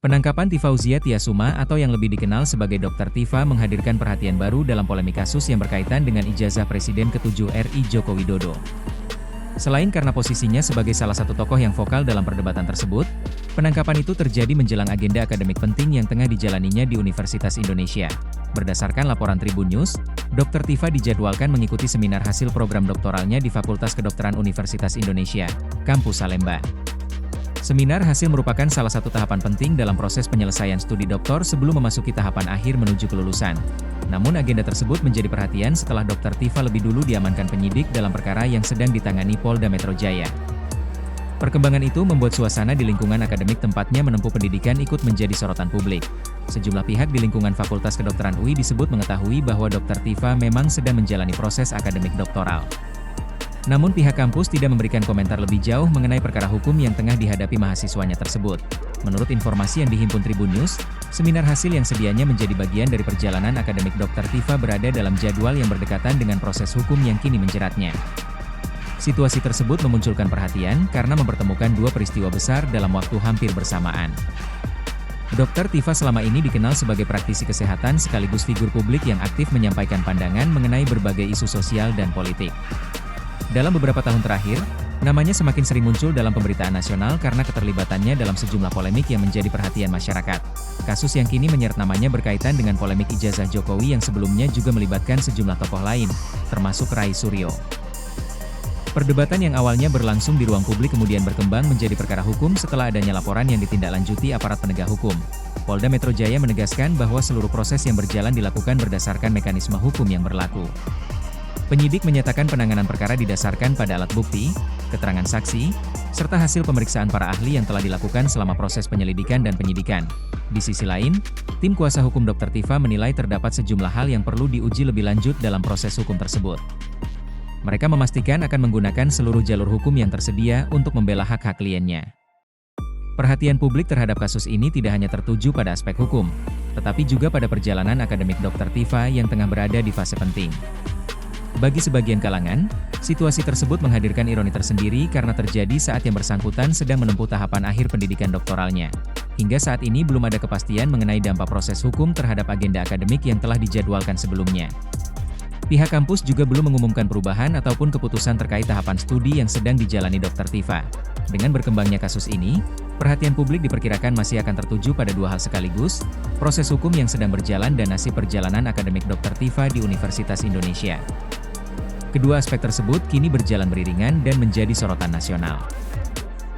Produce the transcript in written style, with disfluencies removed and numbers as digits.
Penangkapan Tifauzia Tiasuma atau yang lebih dikenal sebagai Dr. Tifa menghadirkan perhatian baru dalam polemik kasus yang berkaitan dengan ijazah Presiden ke-7 RI Joko Widodo. Selain karena posisinya sebagai salah satu tokoh yang vokal dalam perdebatan tersebut, penangkapan itu terjadi menjelang agenda akademik penting yang tengah dijalaninya di Universitas Indonesia. Berdasarkan laporan Tribun News, Dr. Tifa dijadwalkan mengikuti seminar hasil program doktoralnya di Fakultas Kedokteran Universitas Indonesia, Kampus Salemba. Seminar hasil merupakan salah satu tahapan penting dalam proses penyelesaian studi doktor sebelum memasuki tahapan akhir menuju kelulusan. Namun agenda tersebut menjadi perhatian setelah Dr. Tifa lebih dulu diamankan penyidik dalam perkara yang sedang ditangani Polda Metro Jaya. Perkembangan itu membuat suasana di lingkungan akademik tempatnya menempuh pendidikan ikut menjadi sorotan publik. Sejumlah pihak di lingkungan Fakultas Kedokteran UI disebut mengetahui bahwa Dr. Tifa memang sedang menjalani proses akademik doktoral. Namun pihak kampus tidak memberikan komentar lebih jauh mengenai perkara hukum yang tengah dihadapi mahasiswanya tersebut. Menurut informasi yang dihimpun Tribun News, seminar hasil yang sedianya menjadi bagian dari perjalanan akademik Dr. Tifa berada dalam jadwal yang berdekatan dengan proses hukum yang kini menjeratnya. Situasi tersebut memunculkan perhatian karena mempertemukan dua peristiwa besar dalam waktu hampir bersamaan. Dr. Tifa selama ini dikenal sebagai praktisi kesehatan sekaligus figur publik yang aktif menyampaikan pandangan mengenai berbagai isu sosial dan politik. Dalam beberapa tahun terakhir, namanya semakin sering muncul dalam pemberitaan nasional karena keterlibatannya dalam sejumlah polemik yang menjadi perhatian masyarakat. Kasus yang kini menyeret namanya berkaitan dengan polemik ijazah Jokowi yang sebelumnya juga melibatkan sejumlah tokoh lain, termasuk Rai Suryo. Perdebatan yang awalnya berlangsung di ruang publik kemudian berkembang menjadi perkara hukum setelah adanya laporan yang ditindaklanjuti aparat penegak hukum. Polda Metro Jaya menegaskan bahwa seluruh proses yang berjalan dilakukan berdasarkan mekanisme hukum yang berlaku. Penyidik menyatakan penanganan perkara didasarkan pada alat bukti, keterangan saksi, serta hasil pemeriksaan para ahli yang telah dilakukan selama proses penyelidikan dan penyidikan. Di sisi lain, tim kuasa hukum Dr. Tifa menilai terdapat sejumlah hal yang perlu diuji lebih lanjut dalam proses hukum tersebut. Mereka memastikan akan menggunakan seluruh jalur hukum yang tersedia untuk membela hak-hak kliennya. Perhatian publik terhadap kasus ini tidak hanya tertuju pada aspek hukum, tetapi juga pada perjalanan akademik Dr. Tifa yang tengah berada di fase penting. Bagi sebagian kalangan, situasi tersebut menghadirkan ironi tersendiri karena terjadi saat yang bersangkutan sedang menempuh tahapan akhir pendidikan doktoralnya. Hingga saat ini belum ada kepastian mengenai dampak proses hukum terhadap agenda akademik yang telah dijadwalkan sebelumnya. Pihak kampus juga belum mengumumkan perubahan ataupun keputusan terkait tahapan studi yang sedang dijalani Dr. Tifa. Dengan berkembangnya kasus ini, perhatian publik diperkirakan masih akan tertuju pada dua hal sekaligus, proses hukum yang sedang berjalan dan nasib perjalanan akademik Dr. Tifa di Universitas Indonesia. Kedua aspek tersebut kini berjalan beriringan dan menjadi sorotan nasional.